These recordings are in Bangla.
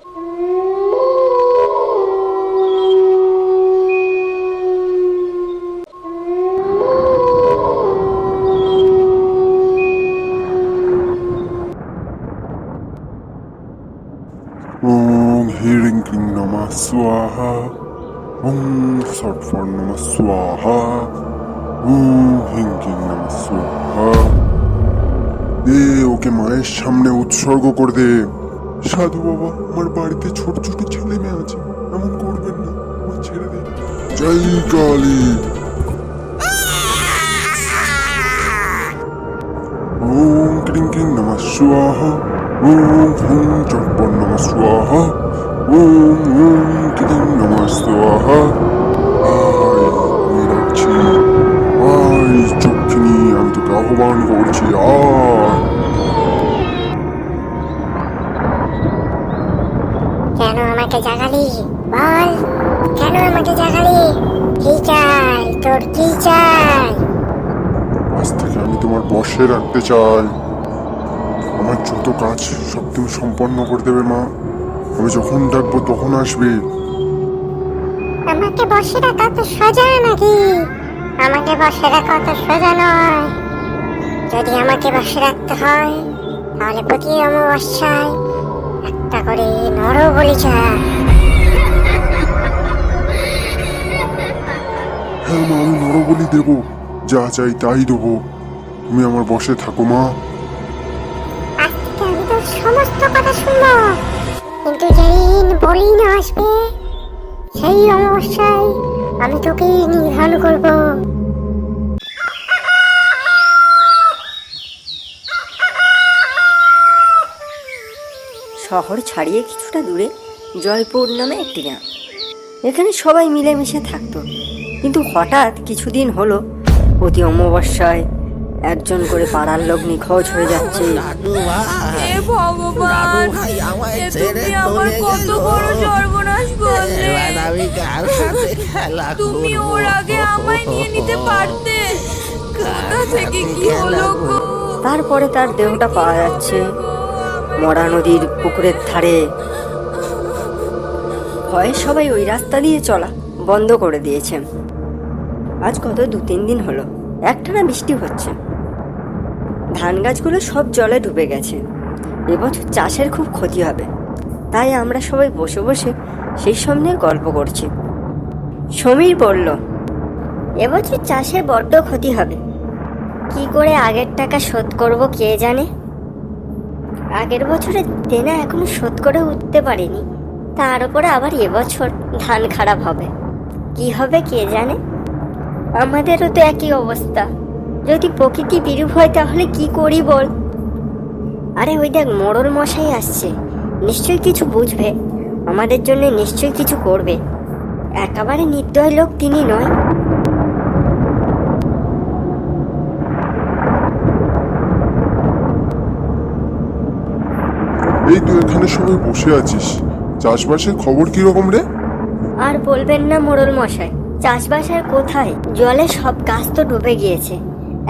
Om Hearing King Namah Swaha. Om Sarfar Namah Swaha. Om Hing King Namah Swaha. দে ওকে মায়ের সামনে উৎসর্গ করে দে। সাধু বাবা, আমার বাড়িতে ছোট ছোট ছেলে মেয়ে আছে, এমন করবেন না, আমার ছেড়ে দিন। জয় কালী। ওম ক্রিং ক্রিং নমঃ স্বাহা। ওম হুম চট্টর নমঃ স্বাহা। ওম ওম ক্রিং নমঃ স্বাহা। আয় আমি ডাকছি, আয় চক্ষিণী, আমি তোকে আহ্বান করছি, আয়। কেন আমাকে জাগালি বল? কেন আমাকে জাগালি? কি চাই তোর, কি চাই? আজ থেকে আমি তোমার বশে রাখতে চাই। আমার যত কাজ সব তুমি সম্পন্ন করে দেবে মা। আমি যখন ডাকবো তখন আসবে। আমাকে বসে রাখা তো সোজা নাকি? আমাকে বসে রাখা তো সোজা নয়। যদি আমাকে বসে রাখতে হয় তাহলে প্রতি অমাবস্যায় একটা করে নরবলি চাই। হ্যাঁ মা, আমি নরবলি দেবো, যা চাই তাই দেবো। তুমি আমার বসে থাকো মা। আজ থেকে আমি তোর সমস্ত কথা শুনবো, কিন্তু যেদিন বলি না আসবে সেই অমাবস্যায় আমি তোকে নিধন করবো। শহর ছাড়িয়ে কিছুটা দূরে জয়পুর নামে একটি গ্রাম। এখানে সবাই মিলেমিশে থাকতো, কিন্তু হঠাৎ কিছুদিন হলো প্রতি অমাবস্যায় একজন করে পাড়ার লোক নিখোঁজ হয়ে যাচ্ছে। হে ভগবান, এ তুমি আমার কত বড় সর্বনাশ করলে। তুমি ওর আগে আমায় নিয়ে নিতে পারতে। কোথা থেকে কি হলো গো? তারপরে তার দেহটা পাওয়া যাচ্ছে মরা নদীর পুকুরের ধারে। ভয়ে সবাই ওই রাস্তা দিয়ে চলা বন্ধ করে দিয়েছে। আজ গত 2-3 দিন হলো একটানা বৃষ্টি হচ্ছে। ধান গাছগুলো সব জলে ডুবে গেছে। এবছর চাষের খুব ক্ষতি হবে, তাই আমরা সবাই বসে বসে সেই সব নিয়ে গল্প করছি। সমীর বলল, এবছর চাষে বড্ড ক্ষতি হবে। কি করে আগের টাকা শোধ করব কে জানে। আগের বছরের দেনা এখনো শোধ করে উঠতে পারিনি, তার উপরে আবার এবছর ধান খারাপ হবে। কি হবে কে জানে। আমাদেরও তো একই অবস্থা। যদি প্রকৃতি বিরূপ হয় তাহলে কি করি বল? আরে ওই দেখ, মোড়ল মশাই আসছে, নিশ্চয়ই কিছু বুঝবে, আমাদের জন্য নিশ্চয়ই কিছু করবে। একেবারে নির্দয় লোক তিনি নয়। এই তুই এখানে সবাই বসে আছিস, চাষবাসের খবর কিরকম রে? আর বলবেন না মোড়ল মশাই, চাষবাস আর কোথায়, জলে সব গাছ তো ডুবে গিয়েছে।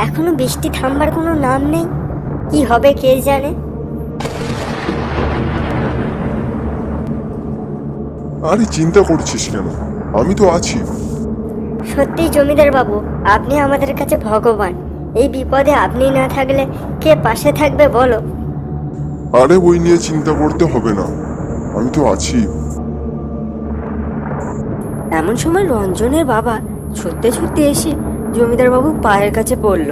এখনো বৃষ্টি থামবার কোনো নাম নেই। কি হবে কে জানে। আরে চিন্তা করছিস কেন, আমি তো আছি। সত্যি জমিদার বাবু, আপনি আমাদের কাছে ভগবান। এই বিপদে আপনি না থাকলে কে পাশে থাকবে বলো? আরে বই নিয়ে চিন্তা করতে হবে না, আমি তো আছি। এমন সময় রঞ্জনের বাবা ছুটতে ছুটতে এসে জমিদার বাবু পায়ের কাছে পড়ল।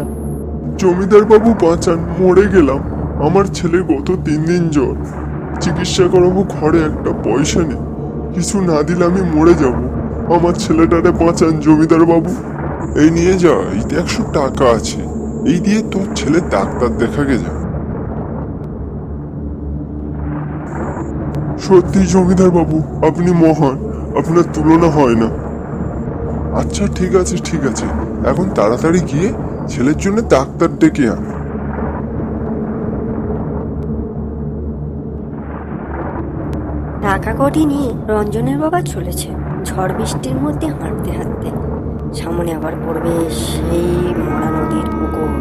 জমিদার বাবু বাঁচান, মরে গেলাম। আমার ছেলে গত 3 দিন জ্বর, চিকিৎসা করাবো, ঘরে একটা পয়সা নেই, কিছু না দিলে আমি মরে যাব। আমার ছেলেটারে বাঁচান জমিদার বাবু। এই নিয়ে যা, এইতে 100 টাকা আছে, এই দিয়ে তোর ছেলে ডাক্তার দেখাকে যা। সত্যি জমিদার বাবু, আপনি মহান, আপনার তুলনা হয় না। আচ্ছা ঠিক আছে ঠিক আছে, এখন তাড়াতাড়ি গিয়ে ছেলের জন্য ডাক্তার ডেকে আন। টাকা কটি নিয়ে রঞ্জনের বাবা চলেছে ঝড় বৃষ্টির মধ্যে হাঁটতে হাঁটতে। সামনে আবার পড়বে সেই মরা নদীর পুকুর,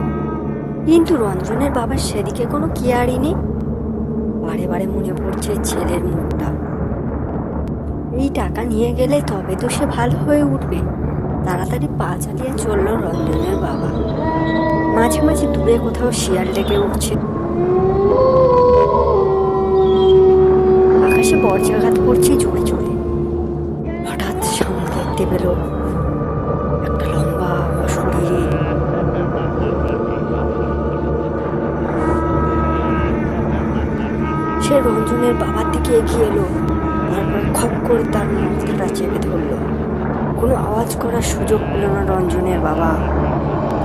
কিন্তু রঞ্জনের বাবার সেদিকে কোনো কেয়ারই নেই। বারে বারে মনে পড়ছে ছেলের মুখটা। এই টাকা নিয়ে গেলে তবে তো সে ভালো হয়ে উঠবে। তাড়াতাড়ি পা চালিয়ে চলল রঞ্জনের বাবা। মাঝে মাঝে দূরে কোথাও শিয়াল ডেকে উঠছে। আকাশে বজ্রাঘাত পড়ছে জোরে জোরে। হঠাৎ সামনে দেখতে পেল একটা লম্বা অশরীরী সে রঞ্জনের বাবার দিকে এগিয়ে এলো। তারপর খপ করে তার মাথাটা চেপে ধরলো। কোনো আওয়াজ করার সুযোগ পেল না রঞ্জনের বাবা।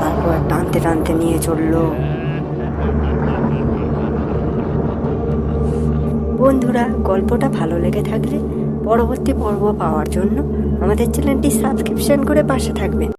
তারপর টানতে টানতে নিয়ে চলল। বন্ধুরা, গল্পটা ভালো লেগে থাকলে পরবর্তী পর্ব পাওয়ার জন্য আমাদের চ্যানেলটি সাবস্ক্রিপশন করে পাশে থাকবেন।